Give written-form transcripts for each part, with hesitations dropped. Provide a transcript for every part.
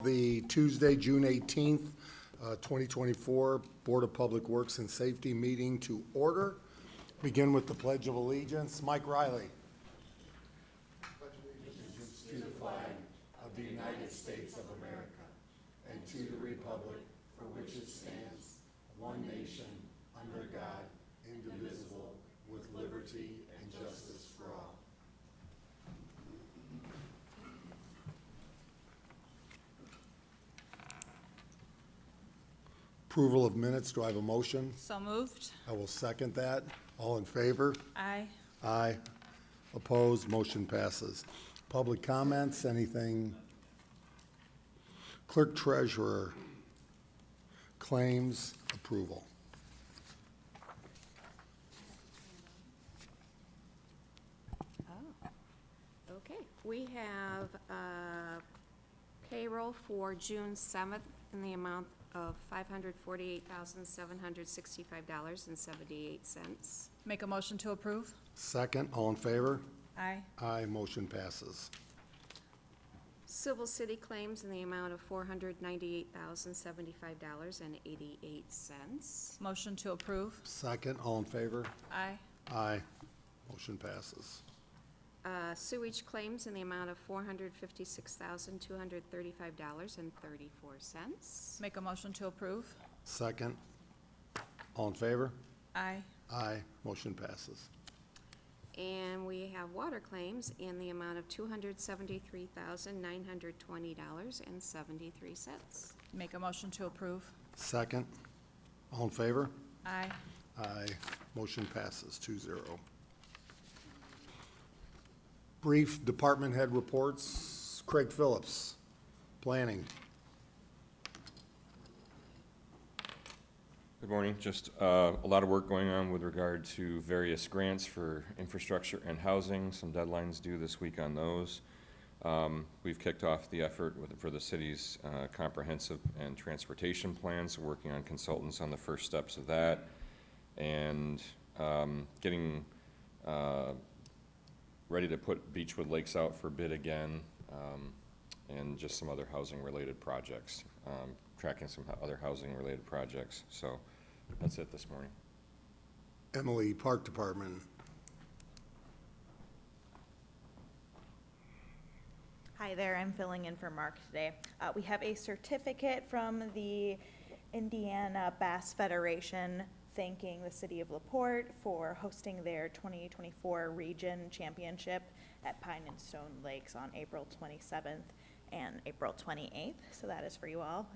The Tuesday, June 18th, 2024 Board of Public Works and Safety meeting to order. Begin with the Pledge of Allegiance. Mike Riley. Pledge allegiance to the flag of the United States of America and to the republic for which it stands, one nation, under God, indivisible, with liberty and justice for all. Approval of minutes, do I have a motion? So moved. I will second that. All in favor? Aye. Aye. Opposed, motion passes. Public comments, anything? Clerk Treasurer, claims, approval. Okay, we have payroll for June 7th in the amount of $548,765.78. Make a motion to approve? Second, all in favor? Aye. Aye, motion passes. Civil City claims in the amount of $498,075.88. Motion to approve? Second, all in favor? Aye. Aye, motion passes. Sewage claims in the amount of $456,235.34. Make a motion to approve? Second, all in favor? Aye. Aye, motion passes. And we have water claims in the amount of $273,920.73. Make a motion to approve? Second, all in favor? Aye. Aye, motion passes 2-0. Brief department head reports. Craig Phillips, Planning. Good morning. Just a lot of work going on with regard to various grants for infrastructure and housing. Some deadlines due this week on those. We've kicked off the effort for the city's comprehensive and transportation plans, working on consultants on the first steps of that, and getting ready to put Beechwood Lakes out for bid again, and just some other housing-related projects, tracking some other housing-related projects. So that's it this morning. Emily, Park Department. Hi there, I'm filling in for Mark today. We have a certificate from the Indiana Bass Federation thanking the city of LaPorte for hosting their 2024 Region Championship at Pine and Stone Lakes on April 27th and April 28th, so that is for you all.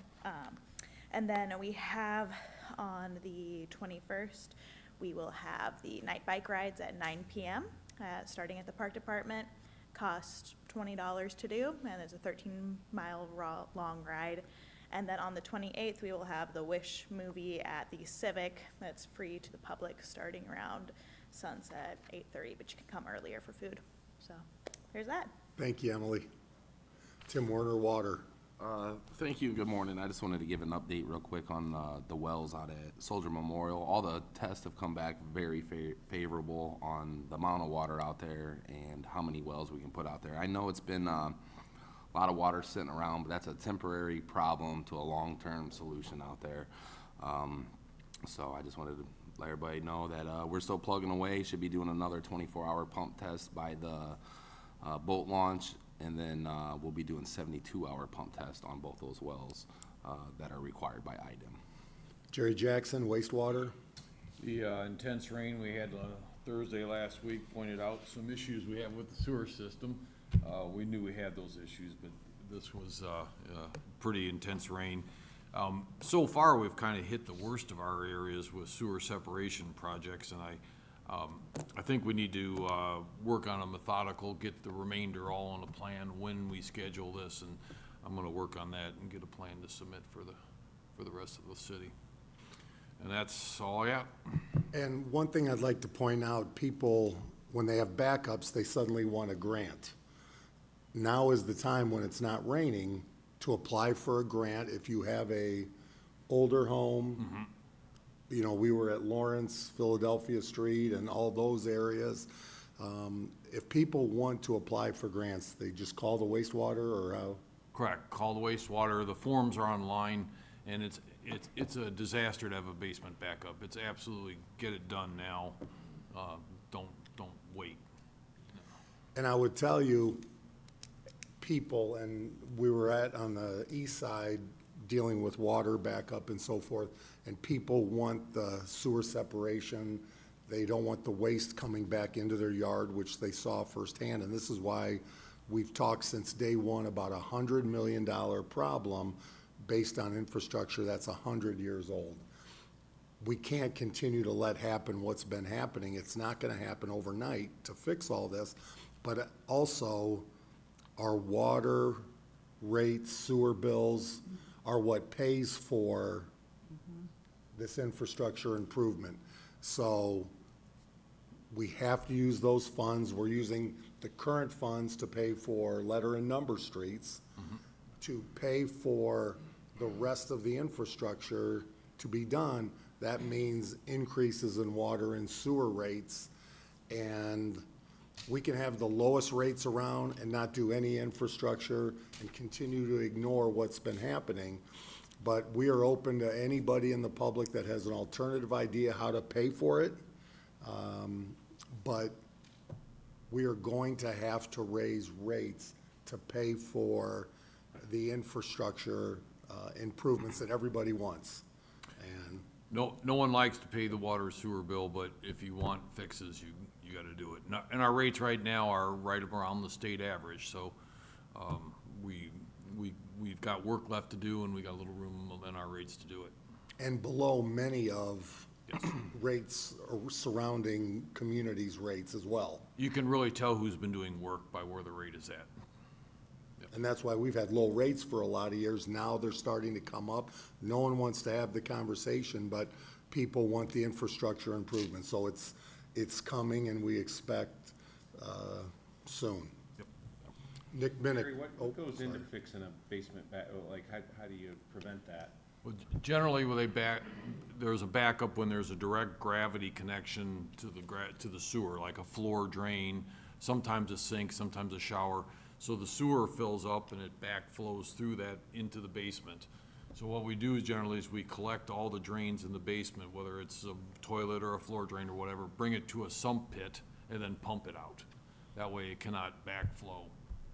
And then we have on the 21st, we will have the night bike rides at 9 p.m. Starting at the Park Department. Cost $20 to do, and it's a 13-mile long ride. And then on the 28th, we will have the Wish movie at the Civic. That's free to the public starting around sunset, 8:30, but you can come earlier for food. So there's that. Thank you, Emily. Tim Werner, Water. Thank you. Good morning. I just wanted to give an update real quick on the wells out at Soldier Memorial. All the tests have come back very favorable on the amount of water out there and how many wells we can put out there. I know it's been a lot of water sitting around, but that's a temporary problem to a long-term solution out there. So I just wanted to let everybody know that we're still plugging away. Should be doing another 24-hour pump test by the boat launch. And then we'll be doing 72-hour pump test on both those wells that are required by IDEM. Jerry Jackson, Wastewater. The intense rain we had Thursday last week pointed out some issues we have with the sewer system. We knew we had those issues, but this was pretty intense rain. So far, we've kind of hit the worst of our areas with sewer separation projects, and I think we need to work on a methodical, get the remainder all on a plan when we schedule this, and I'm going to work on that and get a plan to submit for the rest of the city. And that's all I got. And one thing I'd like to point out, people, when they have backups, they suddenly want a grant. Now is the time when it's not raining to apply for a grant if you have a older home. Mm-hmm. You know, we were at Lawrence, Philadelphia Street, and all those areas. If people want to apply for grants, they just call the wastewater, or how? Correct, call the wastewater, the forms are online, and it's a disaster to have a basement backup. It's absolutely, get it done now, don't wait. And I would tell you, people, and we were on the east side dealing with water backup and so forth, and people want the sewer separation. They don't want the waste coming back into their yard, which they saw firsthand. And this is why we've talked since day one about $100 million problem based on infrastructure that's 100 years old. We can't continue to let happen what's been happening. It's not gonna happen overnight to fix all this, but also our water rates, sewer bills are what pays for this infrastructure improvement. So we have to use those funds. We're using the current funds to pay for letter and number streets, to pay for the rest of the infrastructure to be done. That means increases in water and sewer rates, and we can have the lowest rates around and not do any infrastructure and continue to ignore what's been happening. But we are open to anybody in the public that has an alternative idea how to pay for it. But we are going to have to raise rates to pay for the infrastructure improvements that everybody wants. And No one likes to pay the water sewer bill, but if you want fixes, you gotta do it. And our rates right now are right around the state average, so, we've got work left to do, and we got a little room in our rates to do it. and below many of Yes. rates surrounding communities' rates as well. You can really tell who's been doing work by where the rate is at. And that's why we've had low rates for a lot of years. Now they're starting to come up. No one wants to have the conversation, but people want the infrastructure improvement. So it's coming, and we expect soon. Yep. Nick Minnick. Gary, what oh, goes into sorry. fixing a basement like, how do you prevent that? Well, generally, there's a backup when there's a direct gravity connection to the sewer, like a floor drain, sometimes a sink, sometimes a shower. So the sewer fills up and it backflows through that into the basement. So what we do is generally we collect all the drains in the basement, whether it's a toilet or a floor drain or whatever, bring it to a sump pit and then pump it out. That way it cannot backflow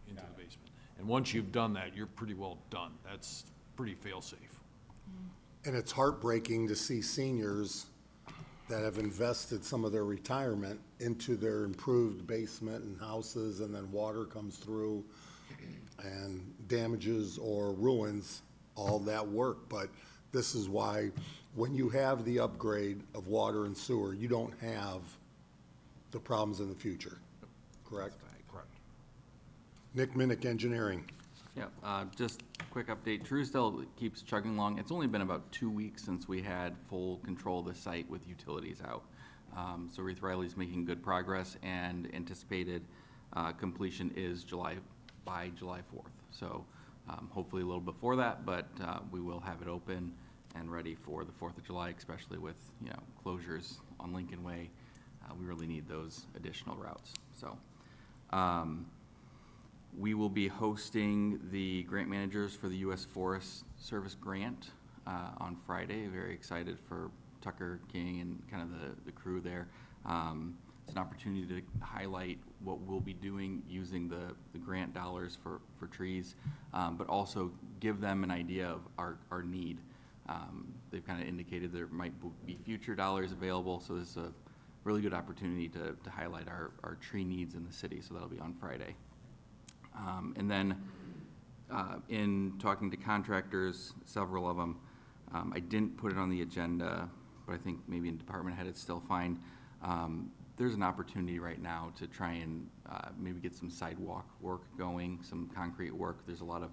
into the basement. And once you've done that, you're pretty well done. That's pretty fail-safe. And it's heartbreaking to see seniors that have invested some of their retirement into their improved basement and houses, and then water comes through and damages or ruins all that work. But this is why, when you have the upgrade of water and sewer, you don't have the problems in the future, correct? Correct. Nick Minnick, Engineering. Yeah, just a quick update. Truesdale keeps chugging along. It's only been about 2 weeks since we had full control of the site with utilities out. So Reith Riley's making good progress, and anticipated completion is by July 4th. So hopefully a little before that, but we will have it open and ready for the 4th of July, especially with, closures on Lincoln Way. We really need those additional routes. So we will be hosting the grant managers for the U.S. Forest Service grant on Friday. Very excited for Tucker King and kind of the crew there. It's an opportunity to highlight what we'll be doing using the grant dollars for trees, but also give them an idea of our need. They've kind of indicated there might be future dollars available, so this is a really good opportunity to highlight our tree needs in the city, so that'll be on Friday. And then in talking to contractors, several of them, I didn't put it on the agenda, but I think maybe in department head it's still fine. There's an opportunity right now to try and maybe get some sidewalk work going, some concrete work. There's a lot of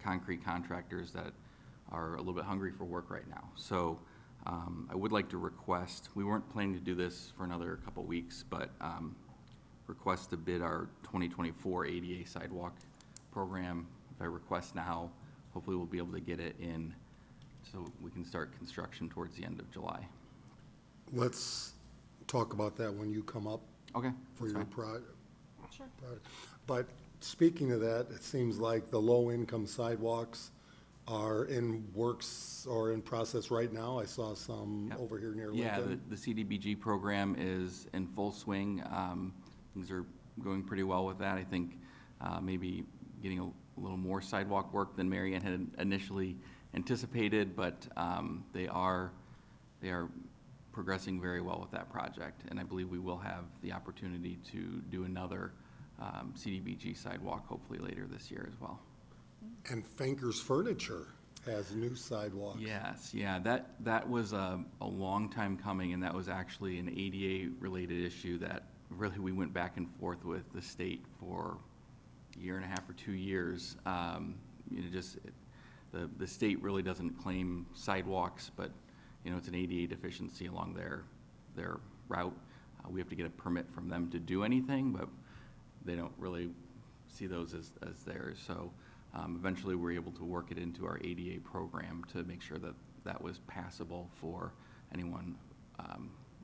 concrete contractors that are a little bit hungry for work right now. So I would like to request, we weren't planning to do this for another couple weeks, but request to bid our 2024 ADA sidewalk program. If I request now, hopefully we'll be able to get it in so we can start construction towards the end of July. Let's talk about that when you come up Okay. for that's your fine. project. Sure. But Speaking of that, it seems like the low-income sidewalks are in works or in process right now. I saw some Yep. over here near Yeah, Lincoln. the CDBG program is in full swing. Things are going pretty well with that. I think maybe getting a little more sidewalk work than Marianne had initially anticipated, but they are progressing very well with that project. And I believe we will have the opportunity to do another CDBG sidewalk hopefully later this year as well. And Finker's Furniture has new sidewalks. Yes, yeah, that was a long time coming, and that was actually an ADA-related issue that really we went back and forth with the state for a year and a half or 2 years. The state really doesn't claim sidewalks, but, it's an ADA deficiency along their route. We have to get a permit from them to do anything, but they don't really see those as theirs. So eventually, we're able to work it into our ADA program to make sure that that was passable for anyone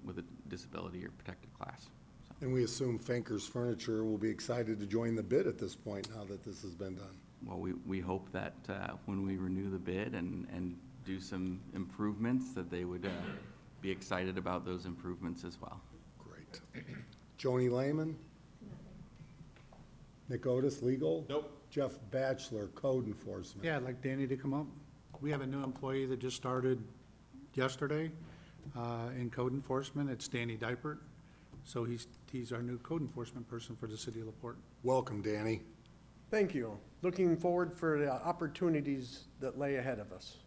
with a disability or protected class. So, And we assume Finker's Furniture will be excited to join the bid at this point now that this has been done. well, we hope that when we renew the bid and do some improvements, that they would be excited about those improvements as well. Great. Joni Lehman? Nick Otis, Legal? Nope. Jeff Batchelor, Code Enforcement. Yeah, I'd like Danny to come up. We have a new employee that just started yesterday in code enforcement. It's Danny Dipert. So he's our new code enforcement person for the city of LaPorte. Welcome, Danny. Thank you. Looking forward for the opportunities that lay ahead of us.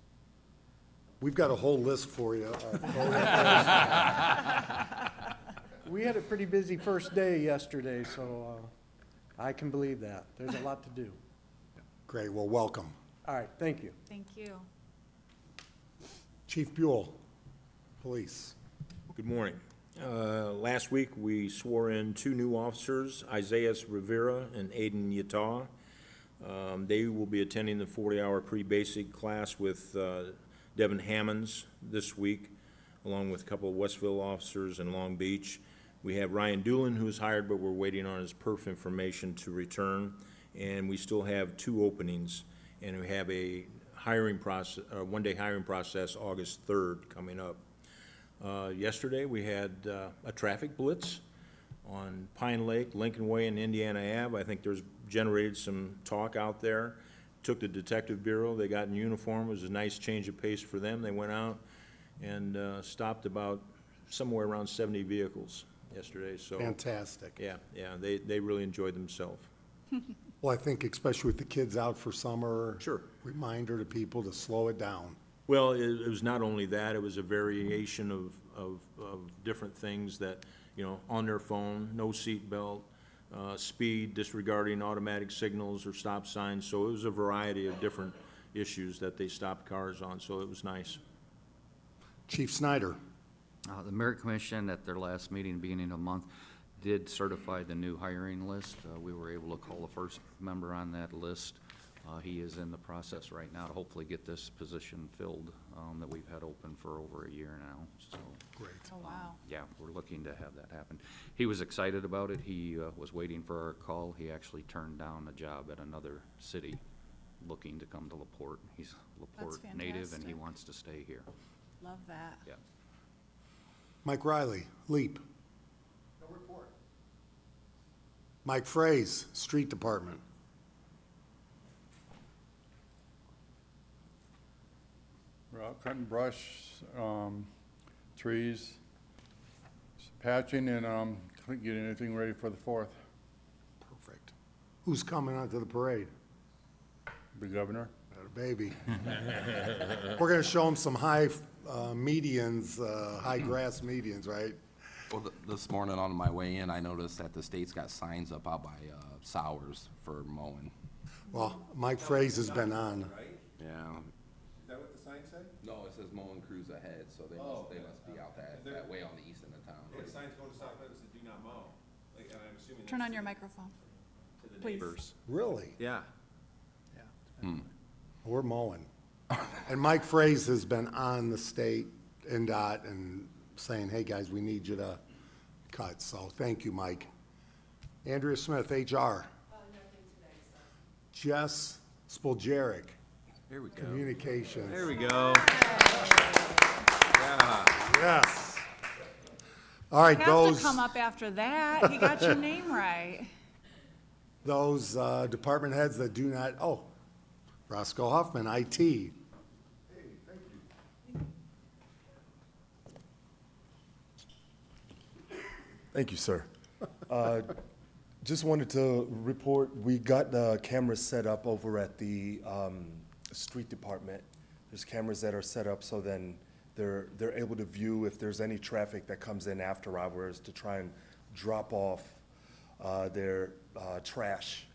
We've got a whole list for you. We had a pretty busy first day yesterday, so I can believe that. There's a lot to do. Great, well, welcome. All right, thank you. Thank you. Chief Buell, Police. Good morning. Last week, we swore in 2 new officers, Isaiah Rivera and Aiden Yataw. They will be attending the 40-hour pre-basic class with Devin Hammonds this week, along with a couple of Westville officers in Long Beach. We have Ryan Doolin, who's hired, but we're waiting on his perf information to return. And we still have 2 openings, and we have a hiring process, one-day hiring process, August 3rd, coming up. Yesterday, we had a traffic blitz on Pine Lake, Lincoln Way, and Indiana Ave. I think there's generated some talk out there. Took the Detective Bureau, they got in uniform. It was a nice change of pace for them. They went out and stopped about somewhere around 70 vehicles yesterday, so. Fantastic. Yeah, they really enjoyed themselves. Well, I think especially with the kids out for summer. Sure. Reminder to people to slow it down. Well, it was not only that, it was a variation of different things that, on their phone, no seat belt, speed, disregarding automatic signals or stop signs. So it was a variety of different issues that they stopped cars on, so it was nice. Chief Snyder. The Merit Commission at their last meeting, beginning of the month, did certify the new hiring list. We were able to call the first member on that list. He is in the process right now to hopefully get this position filled that we've had open for over a year now, so. Great. Oh, wow. Yeah, we're looking to have that happen. He was excited about it. He was waiting for our call. He actually turned down a job at another city looking to come to LaPorte. He's LaPorte native and he fantastic. wants to stay here. Love that. Yeah. Mike Riley, LEAP. No report. Mike Fraze, Street Department. We're out cutting brush, trees, patching, and getting anything ready for the 4th. Perfect. Who's coming out to the parade? The governor. Baby. We're gonna show them some high medians, high grass medians, right? Well, this morning on my way in, I noticed that the state's got signs up out by Sowers for mowing. Well, Mike Fraze has been on. Yeah. Is that what the sign said? No, it says mowing crews ahead, so they must be out that way on the east end of town. The signs going to South Bend that said do not mow. Like, and I'm assuming. Turn that's on your to- microphone, to the please. neighbors. Really? Yeah. We're mowing. And Mike Fraze has been on the state NDOT and saying, hey, guys, we need you to cut. So thank you, Mike. Andrea Smith, HR. Nothing today. Jess Spoljaric, Here we go. Communications. There we go. Yes. All right, Have those, to come up after that. You got your name right. those department heads that do not, oh, Roscoe Huffman, IT. Thank you, sir. Just wanted to report, we got the cameras set up over at the street department. There's cameras that are set up so then they're able to view if there's any traffic that comes in after hours to try and drop off their trash.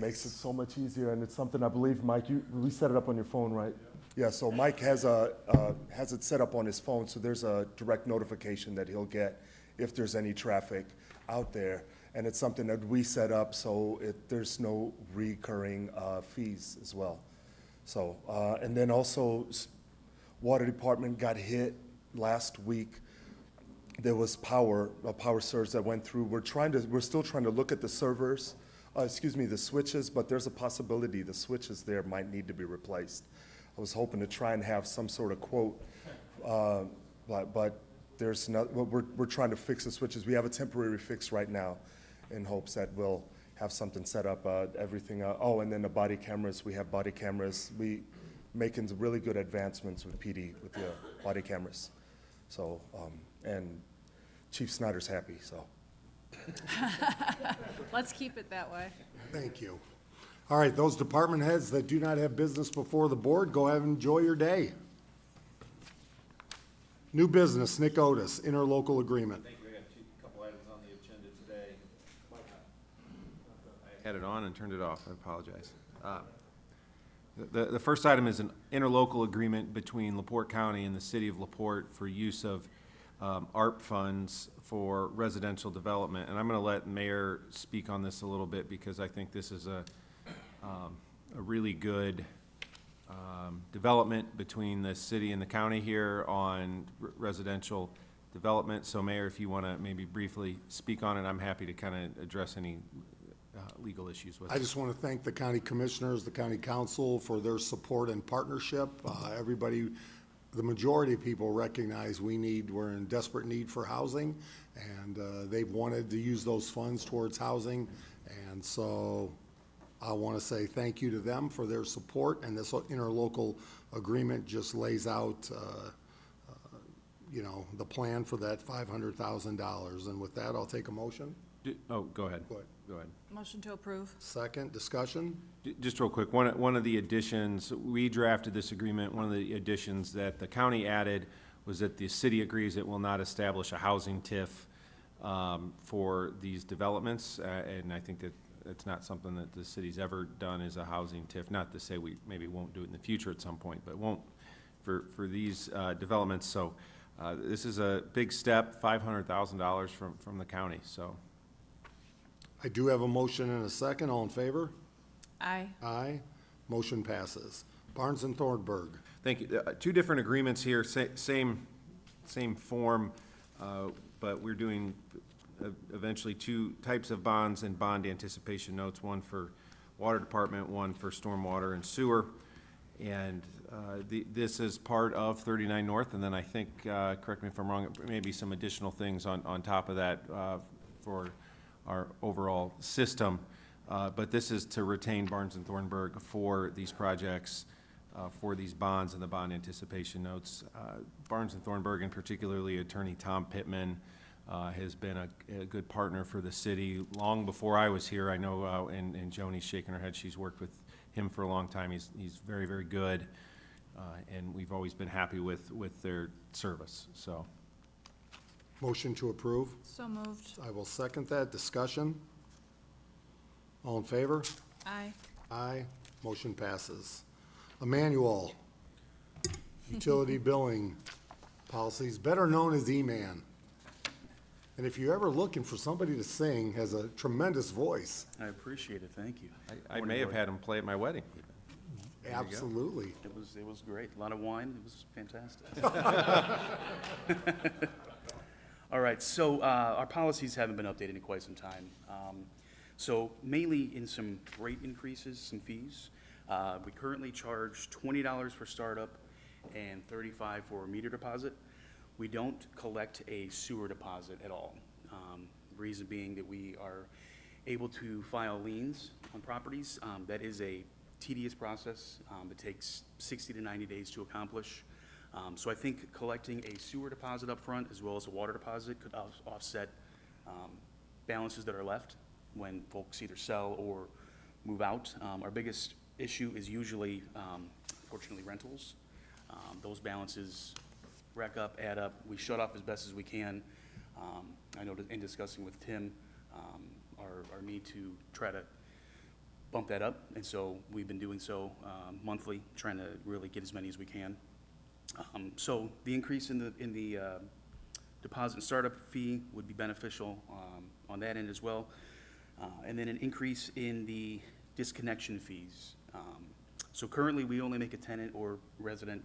Makes it so much easier, and it's something I believe, Mike, we set it up on your phone, right? Yeah, so Mike has it set up on his phone, so there's a direct notification that he'll get if there's any traffic out there. And it's something that we set up so there's no recurring fees as well. So, and then also, water department got hit last week. There was a power surge that went through. We're still trying to look at the servers, the switches, but there's a possibility the switches there might need to be replaced. I was hoping to try and have some sort of quote, but there's not, we're trying to fix the switches. We have a temporary fix right now in hopes that we'll have something set up, everything. Oh, and then the body cameras, we have body cameras. We making some really good advancements with PD, with the body cameras. So, and Chief Snyder's happy, so. Let's keep it that way. Thank you. All right, those department heads that do not have business before the board, go ahead and enjoy your day. New business, Nick Otis, interlocal agreement. Thank you. I got a couple items on the agenda today. I had it on and turned it off. I apologize. The first item is an interlocal agreement between LaPorte County and the city of LaPorte for use of ARP funds for residential development. And I'm going to let Mayor speak on this a little bit because I think this is a really good development between the city and the county here on residential development. So Mayor, if you want to maybe briefly speak on it, I'm happy to kind of address any legal issues with it. I just want to thank the county commissioners, the county council for their support and partnership. Everybody, the majority of people recognize we're in desperate need for housing, and they've wanted to use those funds towards housing. And so I want to say thank you to them for their support, and this interlocal agreement just lays out, the plan for that $500,000. And with that, I'll take a motion. Oh, go ahead. Go ahead. Go ahead. Motion to approve. Second, discussion? Just real quick, one of the additions, we drafted this agreement, one of the additions that the county added was that the city agrees it will not establish a housing TIF for these developments, and I think that it's not something that the city's ever done is a housing TIF, not to say we maybe won't do it in the future at some point, but won't for these developments. So this is a big step, $500,000 from the county, so. I do have a motion and a second. All in favor? Aye. Aye. Motion passes. Barnes and Thornburg. Thank you. Two different agreements here, same form, but we're doing eventually two types of bonds and bond anticipation notes, one for water department, one for stormwater and sewer. And this is part of 39 North, and then I think, correct me if I'm wrong, maybe some additional things on top of that for our overall system. But this is to retain Barnes and Thornburg for these projects, for these bonds and the bond anticipation notes. Barnes and Thornburg, and particularly Attorney Tom Pittman, has been a good partner for the city long before I was here. I know, and Joni's shaking her head, she's worked with him for a long time. He's very, very good, and we've always been happy with their service, so. Motion to approve. So moved. I will second that. Discussion? All in favor? Aye. Aye. Motion passes. Emmanuel, utility billing policies, better known as E-Man. And if you're ever looking for somebody to sing, has a tremendous voice. I appreciate it, thank you. I may have had him play at my wedding. Absolutely. It was great, a lot of wine, it was fantastic. All right, so our policies haven't been updated in quite some time. So mainly in some rate increases, some fees. We currently charge $20 for startup and $35 for a meter deposit. We don't collect a sewer deposit at all. Reason being that we are able to file liens on properties. That is a tedious process. It takes 60 to 90 days to accomplish. So I think collecting a sewer deposit up front as well as a water deposit could offset balances that are left when folks either sell or move out. Our biggest issue is usually, fortunately, rentals. Those balances rack up, add up. We shut off as best as we can. I know that in discussing with Tim, our need to try to bump that up, and so we've been doing so monthly, trying to really get as many as we can. So the increase in the deposit and startup fee would be beneficial on that end as well. And then an increase in the disconnection fees. So currently, we only make a tenant or resident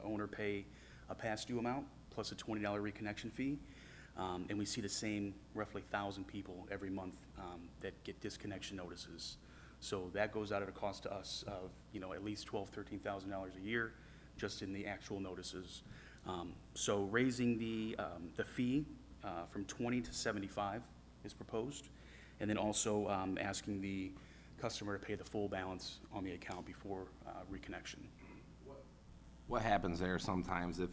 owner pay a past due amount plus a $20 reconnection fee. And we see the same roughly 1,000 people every month that get disconnection notices. So that goes out at a cost to us of, at least $12,000, $13,000 a year just in the actual notices. So raising the fee from 20 to 75 is proposed. And then also asking the customer to pay the full balance on the account before reconnection. What happens there sometimes if,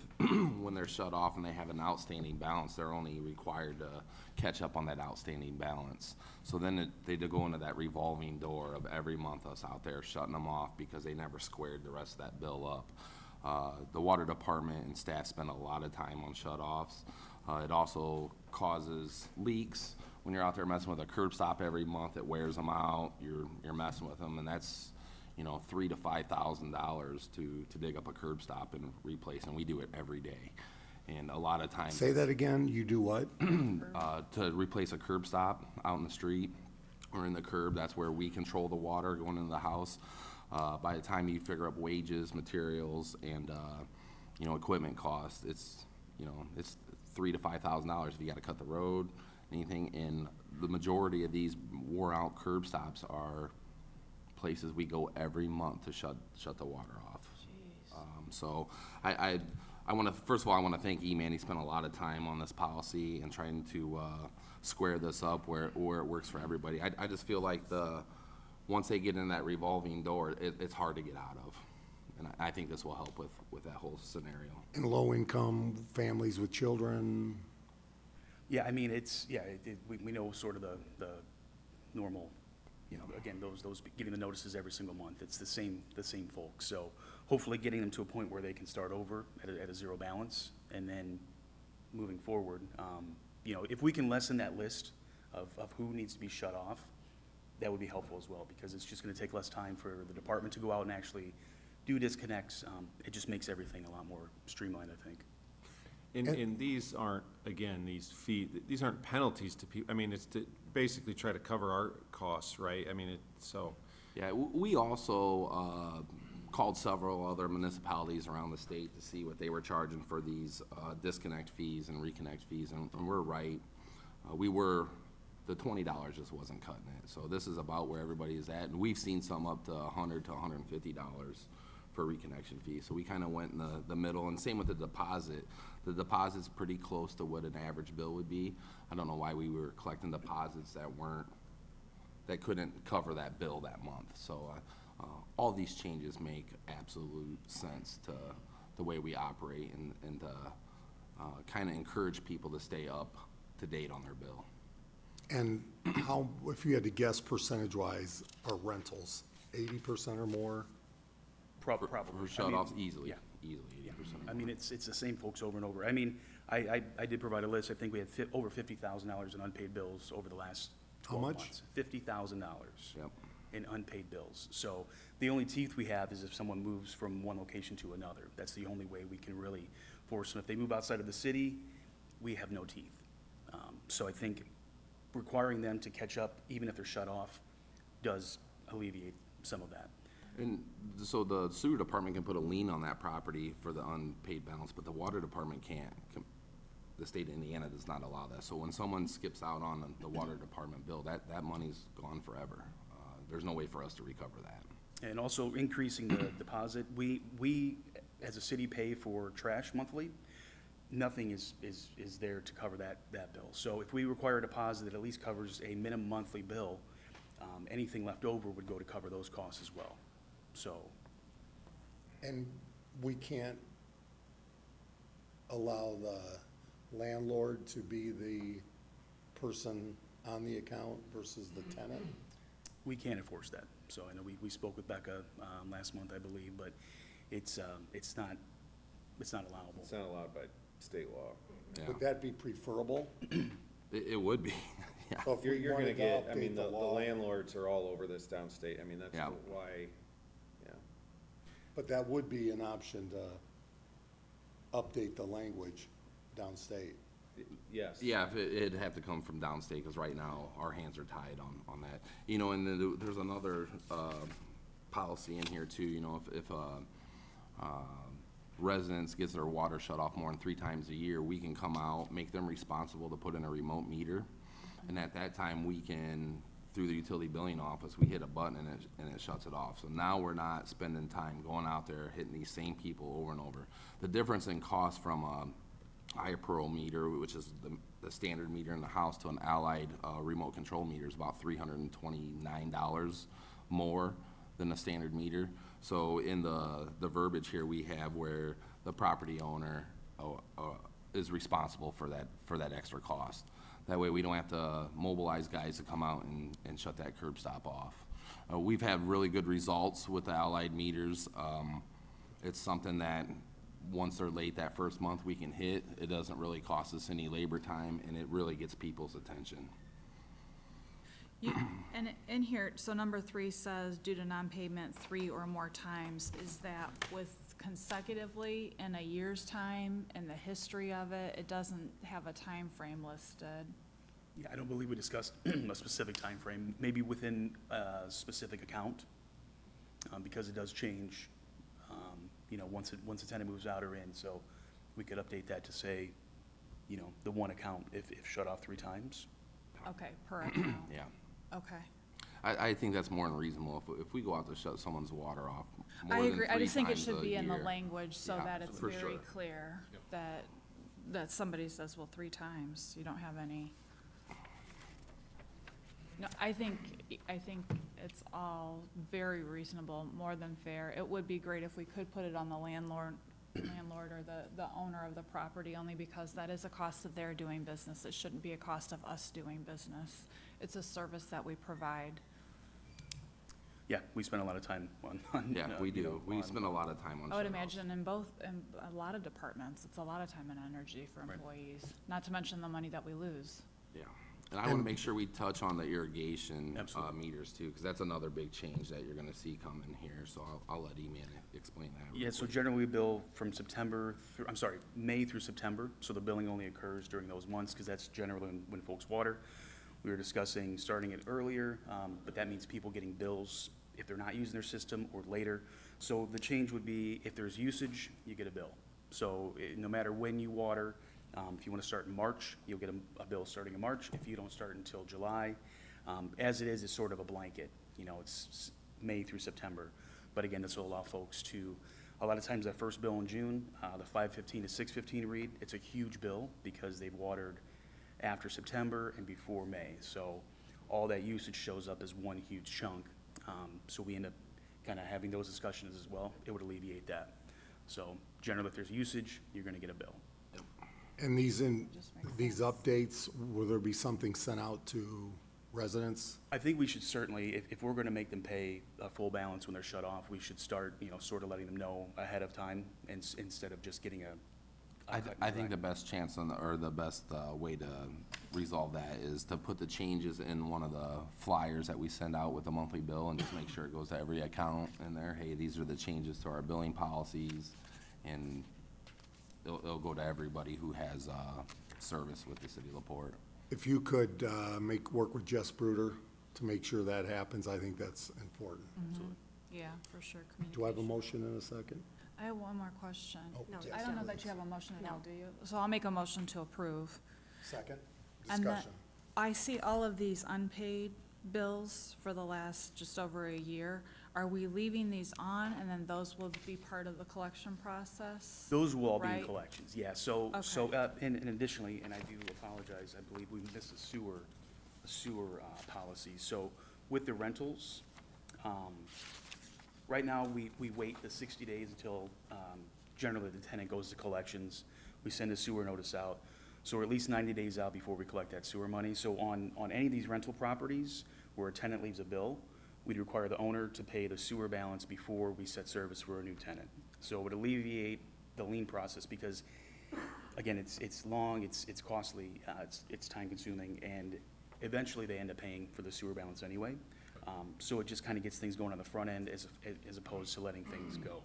when they're shut off and they have an outstanding balance, they're only required to catch up on that outstanding balance. So then they go into that revolving door of every month us out there shutting them off because they never squared the rest of that bill up. The water department and staff spend a lot of time on shut-offs. It also causes leaks. When you're out there messing with a curb stop every month, it wears them out. You're messing with them, and that's $3,000 to $5,000 to dig up a curb stop and replace, and we do it every day. And a lot of times. Say that again, you do what? To replace a curb stop out in the street or in the curb, that's where we control the water going into the house. By the time you figure up wages, materials, and equipment costs, it's $3,000 to $5,000 if you got to cut the road, anything. And the majority of these wore-out curb stops are places we go every month to shut the water off. So I want to, first of all, I want to thank E-Man. He spent a lot of time on this policy and trying to square this up where it works for everybody. I just feel like once they get in that revolving door, it's hard to get out of. And I think this will help with that whole scenario. And low-income families with children? Yeah, I mean, we know sort of the normal, again, those getting the notices every single month. It's the same folks. So hopefully getting them to a point where they can start over at a zero balance, and then moving forward, if we can lessen that list of who needs to be shut off, that would be helpful as well, because it's just going to take less time for the department to go out and actually do disconnects. It just makes everything a lot more streamlined, I think. And these aren't, again, these aren't penalties to people. I mean, it's to basically try to cover our costs, right? I mean, Yeah, we also called several other municipalities around the state to see what they were charging for these disconnect fees and reconnect fees, and we're right. The $20 just wasn't cutting it. So this is about where everybody is at, and we've seen some up to $100 to $150 for reconnection fees. So we kind of went in the middle, and same with the deposit. The deposit's pretty close to what an average bill would be. I don't know why we were collecting deposits that couldn't cover that bill that month. So all these changes make absolute sense to the way we operate and kind of encourage people to stay up to date on their bill. And how, if you had to guess percentage-wise, are rentals 80% or more? Probably. For shut-offs, easily 80%. I mean, it's the same folks over and over. I mean, I did provide a list. I think we had over $50,000 in unpaid bills over the last 12 months. $50,000 in unpaid bills. So the only teeth we have is if someone moves from one location to another. That's the only way we can really force them. If they move outside of the city, we have no teeth. So I think requiring them to catch up, even if they're shut off, does alleviate some of that. And so the sewer department can put a lien on that property for the unpaid balance, but the water department can't. the state of Indiana does not allow that. So when someone skips out on the water department bill, that money's gone forever. There's no way for us to recover that. And also increasing the deposit, we, as a city, pay for trash monthly. Nothing is there to cover that bill. So if we require a deposit that at least covers a minimum monthly bill, anything left over would go to cover those costs as well. So, And we can't allow the landlord to be the person on the account versus the tenant? we can't enforce that. So I know we spoke with Becca last month, I believe, but it's not allowable. It's not allowed by state law. Yeah. Would that be preferable? It would be, yeah. So if we You're gonna wanted to get, I update mean, the law- landlords are all over this downstate. I mean, that's Yeah. why, yeah. But that would be an option to update the language downstate. Yes. Yeah, if it'd have to come from downstate, because right now, our hands are tied on that. You know, and then there's another, policy in here too, you know, if residents gets their water shut off more than 3 times a year, we can come out, make them responsible to put in a remote meter. And at that time, we can, through the utility billing office, we hit a button and it shuts it off. So now we're not spending time going out there hitting these same people over and over. The difference in cost from a iPearl meter, which is the standard meter in the house, to an Allied remote control meter is about $329 more than a standard meter. So in the verbiage here we have where the property owner is responsible for that extra cost. That way we don't have to mobilize guys to come out and shut that curb stop off. We've had really good results with the Allied meters. It's something that once they're late that first month we can hit. It doesn't really cost us any labor time, and it really gets people's attention. And in here, so number 3 says due to non-payment 3 or more times. Is that with consecutively in a year's time, in the history of it? It doesn't have a time frame listed. Yeah, I don't believe we discussed a specific time frame. Maybe within a specific account, because it does change, you know, once a tenant moves out or in. So we could update that to say, you know, the one account if shut off 3 times. Okay, per account. Yeah. Okay. I think that's more than reasonable. If we go out to shut someone's water off I more than agree. 3 I just think it times should a be in the year. language so Yeah, that it's for very sure. clear that somebody says, well, 3 times, you don't have any. No, I think it's all very reasonable, more than fair. It would be great if we could put it on the landlord or the owner of the property, only because that is a cost of their doing business. It shouldn't be a cost of us doing business. It's a service that we provide. Yeah, we spend a lot of time on. Yeah, we you do. know, We on- spend a lot of time on I would shut-offs. imagine in a lot of departments, it's a lot of time and energy for Right. employees, not to mention the money that we lose. Yeah, and I want to make sure we touch on the irrigation Absolutely. meters too, because that's another big change that you're going to see coming here. So I'll let E-Man explain that. real Yeah, so quick. generally we bill from May through September, so the billing only occurs during those months, because that's generally when folks water. We were discussing starting it earlier, but that means people getting bills if they're not using their system or later. So the change would be if there's usage, you get a bill. So no matter when you water, if you want to start in March, you'll get a bill starting in March. If you don't start until July, as it is, it's sort of a blanket. You know, it's May through September. But again, this will allow folks to, a lot of times that first bill in June, the 5/15 to 6/15 read, it's a huge bill because they've watered after September and before May. So all that usage shows up as one huge chunk. So we end up kind of having those discussions as well. It would alleviate that. So generally, if there's usage, you're going to get a bill. And these Just makes these sense. updates, will there be something sent out to residents? I think we should certainly, if we're gonna make them pay a full balance when they're shut off, we should start, you know, sort of letting them know ahead of time instead of just getting a I cut and think dry. the best chance or the best way to resolve that is to put the changes in one of the flyers that we send out with the monthly bill and just make sure it goes to every account in there. Hey, these are the changes to our billing policies, and it'll go to everybody who has service with the city of LaPorte. If you could work with Jess Bruder to make sure that happens, I think that's important. Yeah, for sure. Do I have a Communication. motion in a second? I have one more question. No, I don't know that you have a motion at all, do you? So I'll make a motion to approve. Second, And then discussion. I see all of these unpaid bills for the last just over a year. Are we leaving these on and then those will be part of the collection process? Those will all be in Right. collections, yeah, so, and additionally, and I do apologize, I believe we missed a sewer policy. So with the rentals, right now, we wait the 60 days until, generally the tenant goes to collections. We send a sewer notice out, so we're at least 90 days out before we collect that sewer money. So on any of these rental properties where a tenant leaves a bill, we'd require the owner to pay the sewer balance before we set service for a new tenant. So it would alleviate the lien process because, again, it's long, it's costly, it's time consuming, and eventually they end up paying for the sewer balance anyway. So it just kind of gets things going on the front end as opposed to letting things go.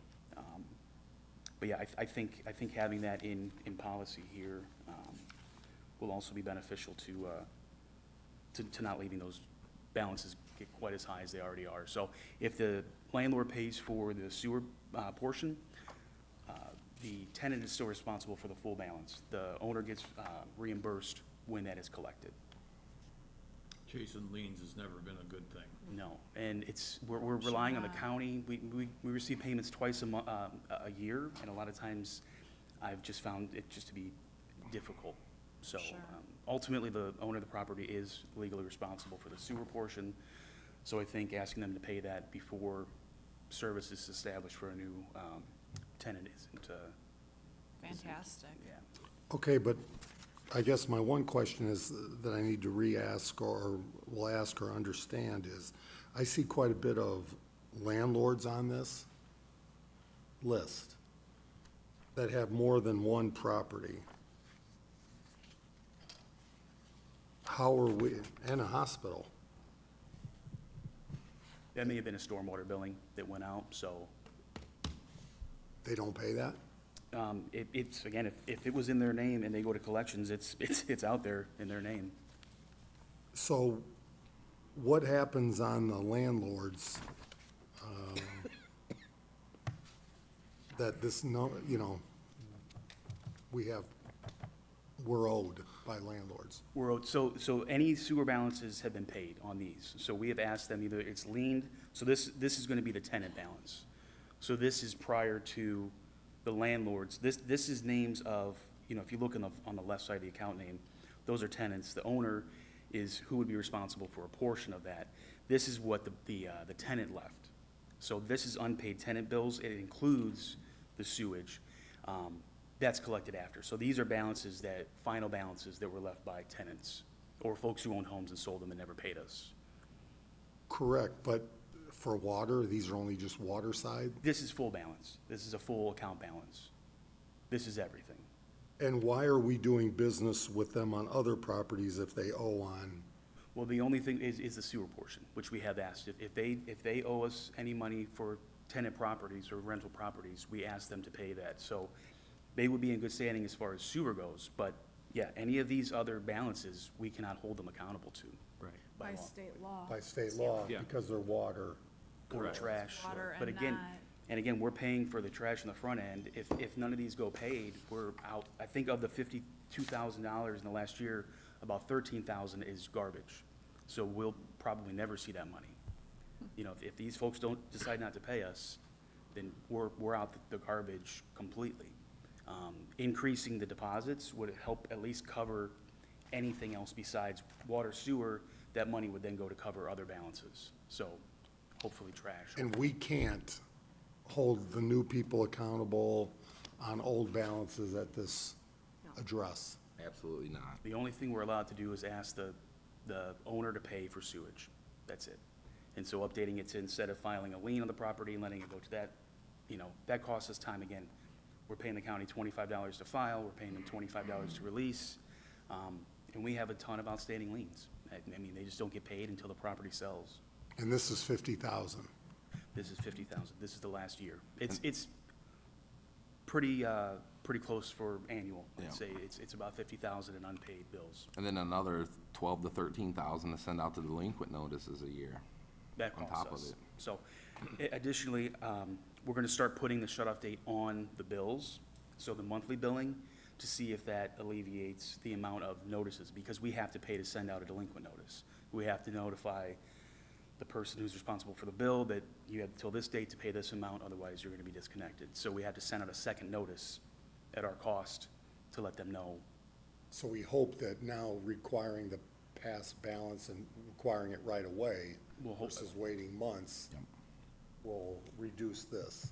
But yeah, I think having that in policy here will also be beneficial to not leaving those balances get quite as high as they already are. So if the landlord pays for the sewer portion, the tenant is still responsible for the full balance. The owner gets reimbursed when that is collected. Chasing liens has never been a good thing. No, and we're relying on the county. We receive payments twice a year, and a lot of times I've just found it just to be difficult. So Sure. Ultimately, the owner of the property is legally responsible for the sewer portion. So I think asking them to pay that before service is established for a new tenant isn't, Fantastic. yeah. Okay, but I guess my one question is that I need to re-ask or will ask or understand is, I see quite a bit of landlords on this list that have more than one property. How are we, and a hospital? That may have been a stormwater billing that went out, so They don't pay that? it's, again, if it was in their name and they go to collections, it's out there in their name. So what happens on the landlords, that this, we're owed by landlords? So any sewer balances have been paid on these. So we have asked them either it's liened, so this is gonna be the tenant balance. So this is prior to the landlords. This is names of, if you look on the left side of the account name, those are tenants. The owner is who would be responsible for a portion of that. This is what the tenant left. So this is unpaid tenant bills. It includes the sewage. That's collected after. So these are final balances that were left by tenants or folks who owned homes and sold them and never paid us. Correct, but for water, these are only just water side? This is full balance. This is a full account balance. This is everything. And why are we doing business with them on other properties if they owe on? Well, the only thing is the sewer portion, which we have asked. If they owe us any money for tenant properties or rental properties, we ask them to pay that. So they would be in good standing as far as sewer goes, but yeah, any of these other balances, we cannot hold them accountable to. Right. By By law. state law. By state law, Yeah. because they're water. Or trash. Water But and again, not- and again, we're paying for the trash on the front end. If none of these go paid, we're out. I think of the $52,000 in the last year, about $13,000 is garbage. So we'll probably never see that money. If these folks don't decide not to pay us, then we're out the garbage completely. Increasing the deposits would help at least cover anything else besides water, sewer. That money would then go to cover other balances. So hopefully trash. And we can't hold the new people accountable on old balances at this address. Absolutely not. The only thing we're allowed to do is ask the owner to pay for sewage. That's it. And so updating it to, instead of filing a lien on the property and letting it go to that, that costs us time again. We're paying the county $25 to file, we're paying them $25 to release, and we have a ton of outstanding liens. I mean, they just don't get paid until the property sells. And this is 50,000. This is 50,000. This is the last year. It's pretty close for annual. I'd Yeah. say it's about 50,000 in unpaid bills. And then another 12 to 13,000 to send out the delinquent notices a year. That On costs top of us. it. So additionally, We're gonna start putting the shut-off date on the bills, so the monthly billing, to see if that alleviates the amount of notices, because we have to pay to send out a delinquent notice. We have to notify the person who's responsible for the bill that you have till this date to pay this amount, otherwise you're gonna be disconnected. So we have to send out a second notice at our cost to let them know. So we hope that now requiring the past balance and requiring it right away We'll hope versus waiting months will reduce this.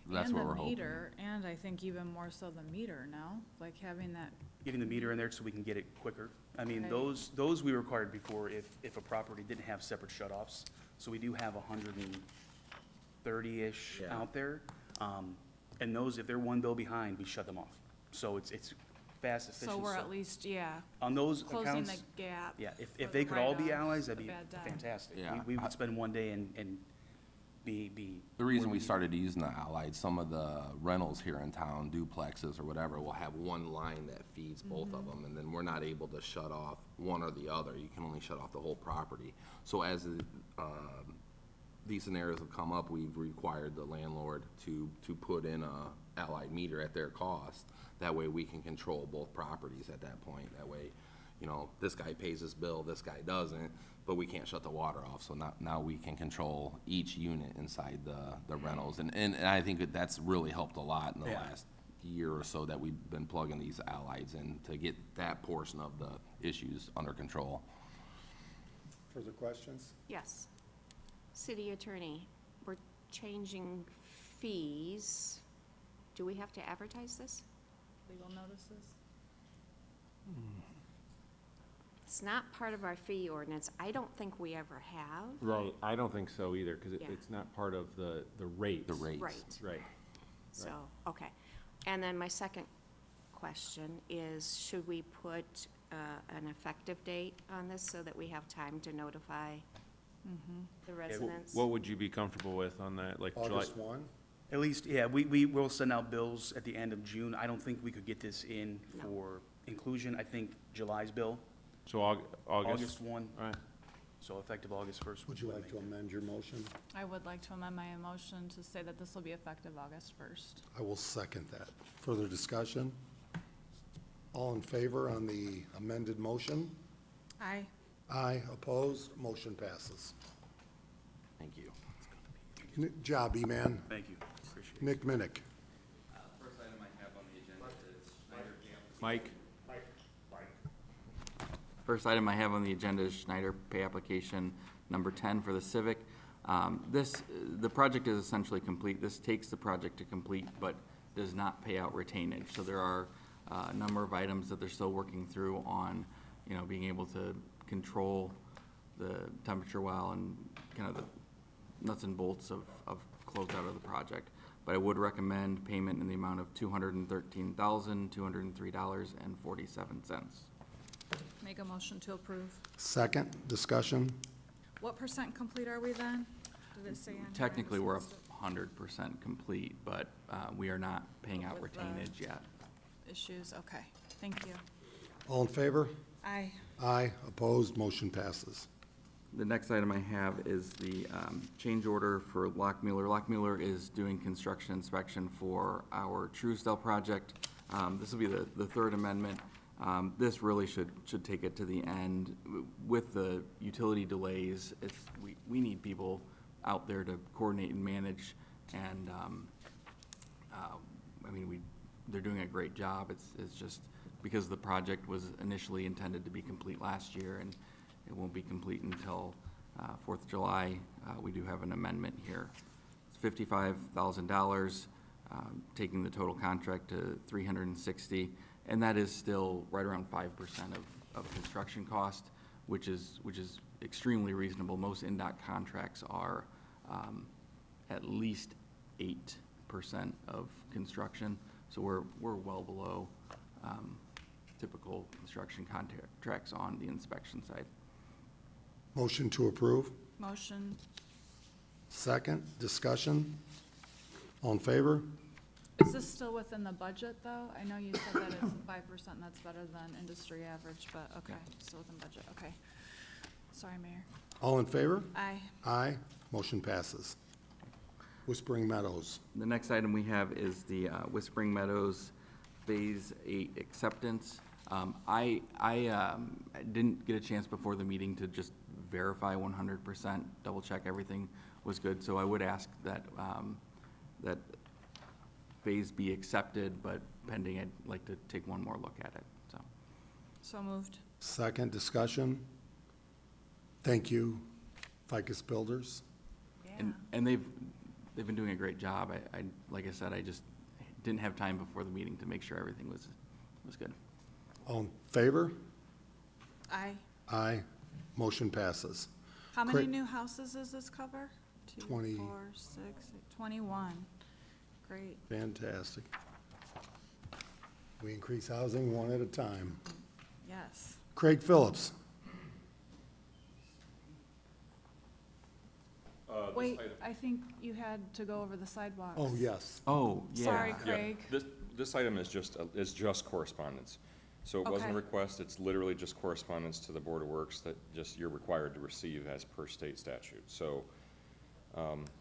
That's what we're And the hoping. meter, and I think even more so the meter now, like having that, Getting the meter in there so we can get it quicker. I mean, Right. those we required before if a property didn't have separate shut-offs. So we do have 130-ish Yeah. out there. And those, if they're one bill behind, we shut them off. So it's fast, efficient. so we're at least, yeah, On those closing accounts, the gap. yeah, if for they the could all be write-offs, allies, the that'd be bad debt. fantastic. Yeah. We would spend one day and be. The reason where we need- started using the Allied, some of the rentals here in town, duplexes or whatever, will have one line that feeds both of them, and then we're not able to shut off one or the other. You can only shut off the whole property. So as these scenarios have come up, we've required the landlord to put in a Allied meter at their cost. That way we can control both properties at that point. That way, you know, this guy pays his bill, this guy doesn't, but we can't shut the water off. So now we can control each unit inside the rentals. And I think that's really helped a lot in the Yeah. last year or so that we've been plugging these Allieds in to get that portion of the issues under control. Further questions? Yes. City Attorney, we're changing fees. Do we have to advertise this? Legal notices? It's not part of our fee ordinance. I don't think we ever have. Right, I don't think so either, because Yeah. it's not part of the rates. The rates. Right. Right. So, okay. And then my second question is, should we put an effective date on this so that we have time to notify the residents? What would you be comfortable with on that, like July? August 1? At least, yeah, we will send out bills at the end of June. I don't think we could get this in No. for inclusion. I think July's bill, So August 1, All right. so effective August 1st. Would you like to amend your motion? I would like to amend my motion to say that this will be effective August 1st. I will second that. Further discussion? All in favor on the amended motion? Aye. Aye, opposed, motion passes. Thank you. Good job, E-Man. Thank you, appreciate it. Nick Minnick. First item I have on the agenda is Schneider. Mike? First item I have on the agenda is Schneider pay application number 10 for the Civic. The project is essentially complete. This takes the project to complete, but does not pay out retainage. So there are a number of items that they're still working through on, being able to control the temperature well and kind of the nuts and bolts of closeout of the project. But I would recommend payment in the amount of $213,203.47. Make a motion to approve. Second, discussion? What percent complete are we then? Did it say on here? Technically, we're 100% complete, but we are not paying out With the- retainage yet. Issues, okay, thank you. All in favor? Aye. Aye, opposed, motion passes. The next item I have is the change order for Lockmuller. Lockmuller is doing construction inspection for our Truesdale project. This will be the third amendment. This really should take it to the end. With the utility delays, we need people out there to coordinate and manage, and, they're doing a great job. It's just because the project was initially intended to be complete last year, and it won't be complete until 4th of July. We do have an amendment here. It's $55,000, taking the total contract to $360,000, and that is still right around 5% of construction cost, which is extremely reasonable. Most NDOT contracts are at least 8% of construction, so we're well below typical construction contracts on the inspection side. Motion to approve? Motion. Second, discussion? All in favor? Is this still within the budget, though? I know you said that it's 5%, and that's better than industry average, but okay, still within budget, okay. Sorry, Mayor. All in favor? Aye. Aye, motion passes. Whispering Meadows. The next item we have is the Whispering Meadows Phase 8 acceptance. I didn't get a chance before the meeting to just verify 100%, double check everything was good, so I would ask that, that phase be accepted, but pending, I'd like to take one more look at it, so. So moved. Second discussion. Thank you, Ficus Builders. And they've been doing a great job. Like I said, I just didn't have time before the meeting to make sure everything was good. All in favor? Aye. Aye. Motion passes. How many Craig- new houses does this cover? 2, 20. 4, 6, 21. Great. Fantastic. We increase housing one at a time. Yes. Craig Phillips. Wait, I think you had to go over the sidewalks. Oh, yes. Oh, yeah. Sorry, Yeah, Craig. this item is just correspondence. So it wasn't a Okay. request, it's literally just correspondence to the Board of Works that just you're required to receive as per state statute. So,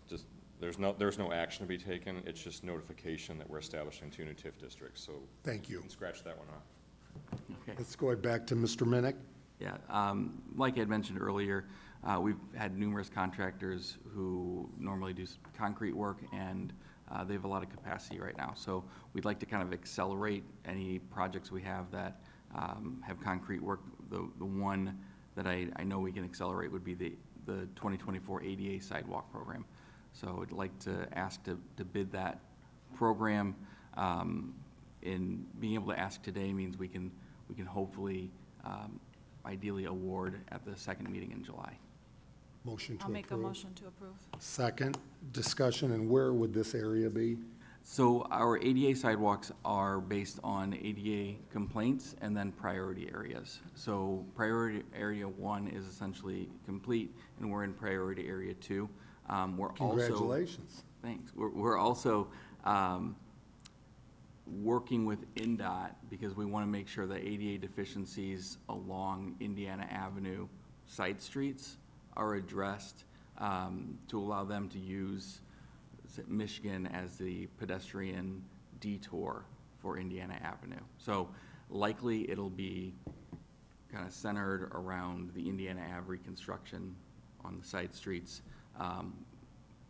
just, there's no action to be taken, it's just notification that we're establishing 2 new TIF districts, so. Thank you. You can scratch that one off. Okay. Let's go back to Mr. Minnick. Yeah, like I had mentioned earlier, we've had numerous contractors who normally do concrete work, and they have a lot of capacity right now. So we'd like to kind of accelerate any projects we have that have concrete work. The one that I know we can accelerate would be the 2024 ADA sidewalk program. So I'd like to ask to bid that program. In being able to ask today means we can hopefully ideally award at the second meeting in July. Motion to I'll approve. make a motion to approve. Second discussion, and where would this area be? So our ADA sidewalks are based on ADA complaints and then priority areas. So priority area 1 is essentially complete, and we're in priority area 2. We're also. Congratulations. Thanks. We're also working with NDOT because we want to make sure that ADA deficiencies along Indiana Avenue side streets are addressed to allow them to use Michigan as the pedestrian detour for Indiana Avenue. So likely it'll be kind of centered around the Indiana Ave reconstruction on the side streets,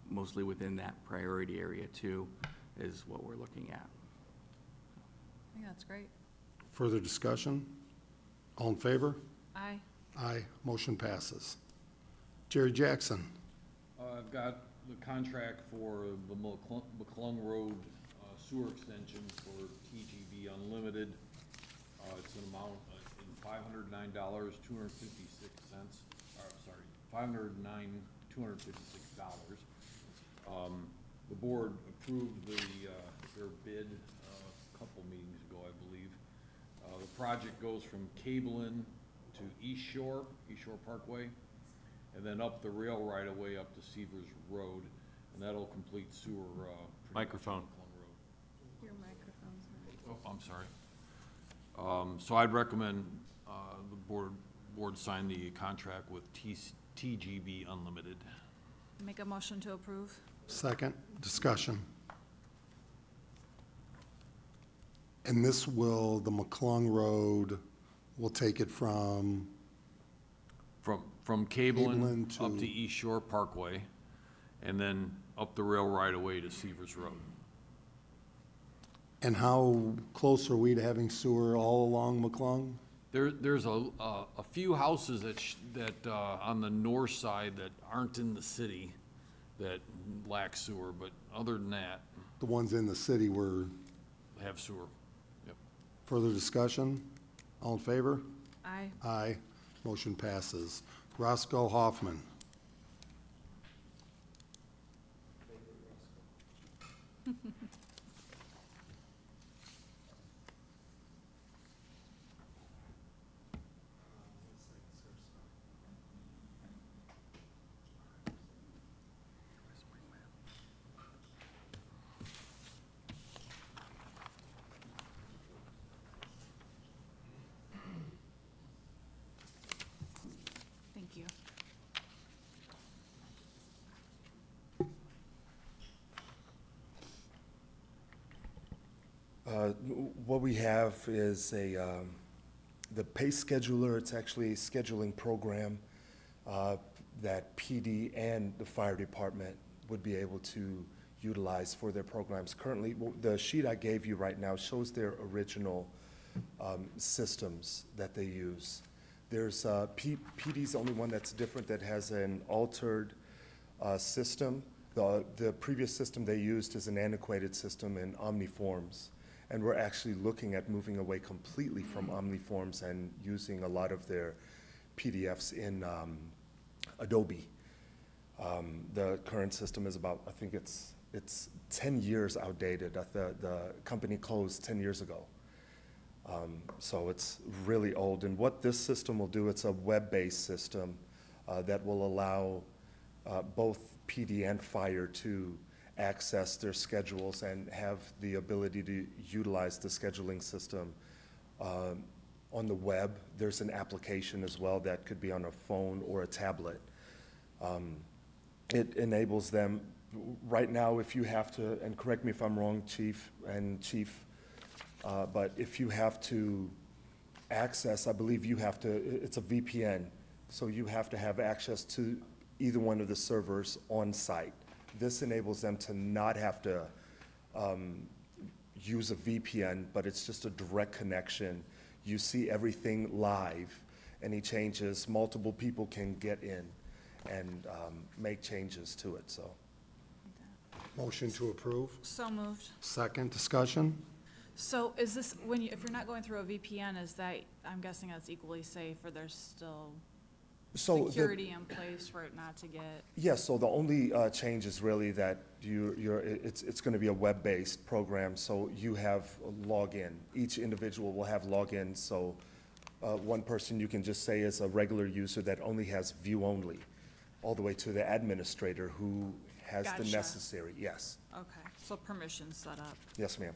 mostly within that priority area 2 is what we're looking at. I think that's great. Further discussion? All in favor? Aye. Aye. Motion passes. Jerry Jackson. I've got the contract for the McClung Road sewer extension for TGV Unlimited. It's an amount in $509, 256 cents, $509,256. The board approved their bid a couple meetings ago, I believe. The project goes from Cablein to East Shore Parkway, and then up the rail right of way up to Severs Road, and that'll complete sewer. pretty much on Microphone. McClung Road. Your microphone's on. Oh, I'm sorry. So I'd recommend the board sign the contract with TGB Unlimited. Make a motion to approve. Second discussion. And this will, the McClung Road, will take it from, From Cablein Cablein up to- to East Shore Parkway, and then up the rail right of way to Severs Road. and how close are we to having sewer all along McClung? There's a few houses that on the north side that aren't in the city that lack sewer, but other than that, The ones in the city were, have sewer. Yep. further discussion? All in favor? Aye. Aye. Motion passes. Roscoe Hoffman. Thank you. What we have is the pay scheduler. It's actually a scheduling program that PD and the fire department would be able to utilize for their programs. Currently, the sheet I gave you right now shows their original systems that they use. There's PD's the only one that's different, that has an altered system. The previous system they used is an antiquated system in Omniforms, and we're actually looking at moving away completely from Omniforms and using a lot of their PDFs in Adobe. The current system is about, I think it's 10 years outdated. The company closed 10 years ago. So it's really old. And what this system will do, it's a web-based system that will allow both PD and fire to access their schedules and have the ability to utilize the scheduling system on the web. There's an application as well that could be on a phone or a tablet. It enables them, right now, if you have to, and correct me if I'm wrong, Chief, but if you have to access, I believe you have to, it's a VPN, so you have to have access to either one of the servers on site. This enables them to not have to use a VPN, but it's just a direct connection. You see everything live. Any changes, multiple people can get in and make changes to it, so. Motion to approve. So moved. Second, discussion? So is this, if you're not going through a VPN, is that, I'm guessing that's equally safe, or there's still So security in place for it not to get? Yes, so the only change is really that it's going to be a web-based program, so you have a login. Each individual will have login, so one person you can just say is a regular user that only has view only, all the way to the administrator who has the Gotcha. necessary, yes. Okay, so permissions set up. Yes, ma'am.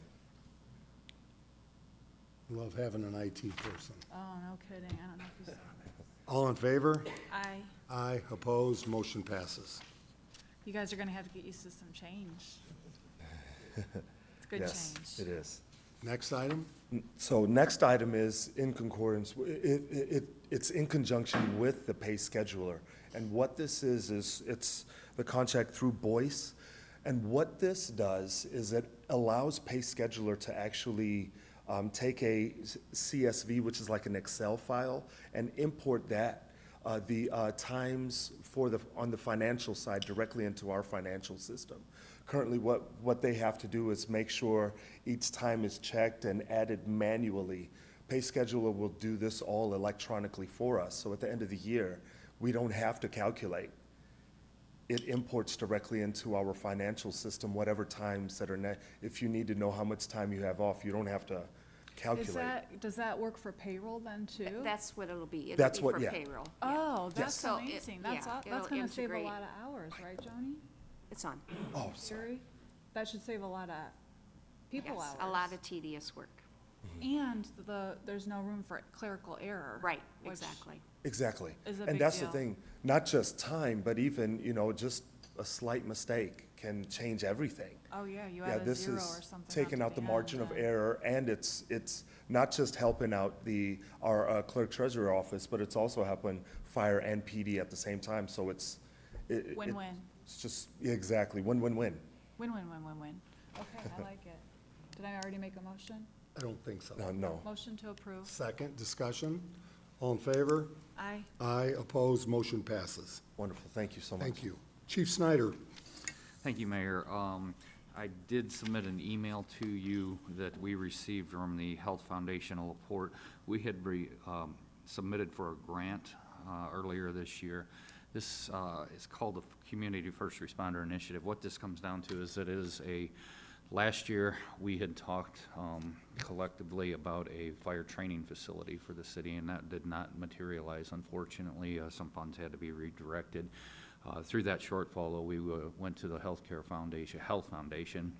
Love having an IT person. Oh, no kidding, I don't know if you saw that. All in favor? Aye. Aye, opposed, motion passes. You guys are gonna have to get used to some change. It's good Yes, change. it is. Next item? So next item is in concordance, it's in conjunction with the pay scheduler. And what this is it's the contract through Boyce. And what this does is it allows pay scheduler to actually take a CSV, which is like an Excel file, and import that, the times on the financial side directly into our financial system. Currently, what they have to do is make sure each time is checked and added manually. Pay scheduler will do this all electronically for us, so at the end of the year, we don't have to calculate. It imports directly into our financial system, whatever times that are, if you need to know how much time you have off, you don't have to calculate. Does that work for payroll then too? That's what it'll be. That's It'll what- be for yeah. payroll. Oh, that's So it- amazing. yeah, That's it'll gonna save a integrate. lot of hours, right, Joni? It's on. Oh, sorry. Siri? That should save a lot of people Yes, hours. a lot of tedious work. And there's no room for clerical error. Right, which- exactly. Exactly. Is a And big that's the deal. thing, not just time, but even, just a slight mistake can change everything. Oh, yeah, you Yeah, add a this zero or is something. taking out the margin of end. error, and it's not just helping out our clerk treasurer office, but it's also helping fire and PD at the same time, so Win-win. it's just, yeah, exactly, win-win-win. Win-win-win-win-win. Okay, I like it. Did I already make a motion? I don't think so. No. Motion to approve. Second, discussion? All in favor? Aye. Aye, opposed, motion passes. Wonderful, thank you so much. Thank you. Chief Snyder? Thank you, Mayor. I did submit an email to you that we received from the Health Foundation of LaPorte. We had submitted for a grant earlier this year. This is called the Community First Responder Initiative. What this comes down to is last year, we had talked collectively about a fire training facility for the city, and that did not materialize, unfortunately. Some funds had to be redirected. Through that shortfall, though, we went to the Health Foundation,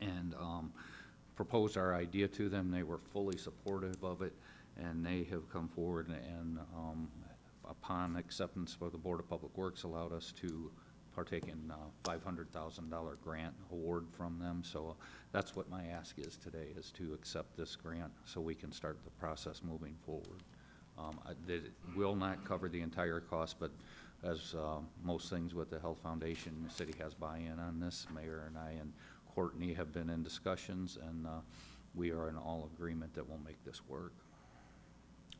and proposed our idea to them. They were fully supportive of it, and they have come forward and, upon acceptance by the Board of Public Works, allowed us to partake in $500,000 grant award from them. So that's what my ask is today, is to accept this grant so we can start the process moving forward. It will not cover the entire cost, but as most things with the Health Foundation, the city has buy-in on this. Mayor and I and Courtney have been in discussions, and we are in all agreement that we'll make this work.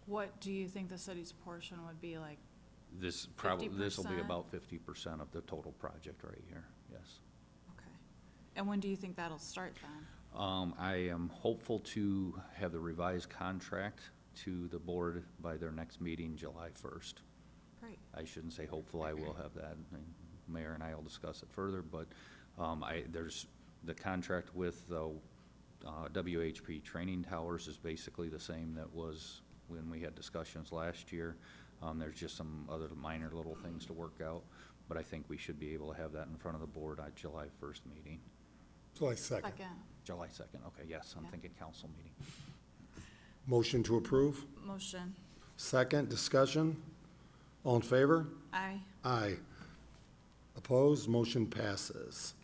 What do you think the city's portion would be, like? This will be 50%? about 50% of the total project right here, yes. Okay. And when do you think that'll start then? I am hopeful to have the revised contract to the board by their next meeting, July 1st. Great. I shouldn't say hopeful, I will have that, and Mayor and I will discuss it further, but there's the contract with the WHP training towers is basically the same that was when we had discussions last year. There's just some other minor little things to work out, but I think we should be able to have that in front of the board at July 1st meeting. July 2nd. Second. July 2nd, okay, yes, I'm Yeah. thinking council meeting. Motion to approve. Motion. Second, discussion. All in favor? Aye. Aye. Opposed? Motion passes.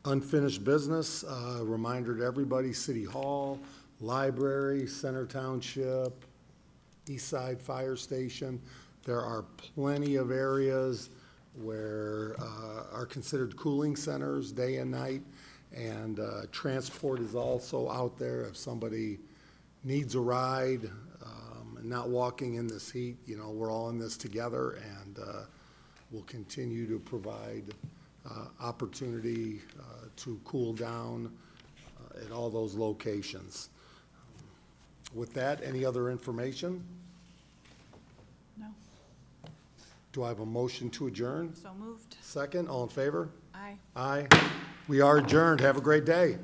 Unfinished business, reminder to everybody, City Hall, Library, Center Township, East Side Fire Station. There are plenty of areas where are considered cooling centers day and night, and transport is also out there if somebody needs a ride and not walking in this heat. You know, we're all in this together, and we'll continue to provide opportunity to cool down at all those locations. With that, any other information? No. Do I have a motion to adjourn? So moved. Second, all in favor? Aye. Aye. We are adjourned. Have a great day.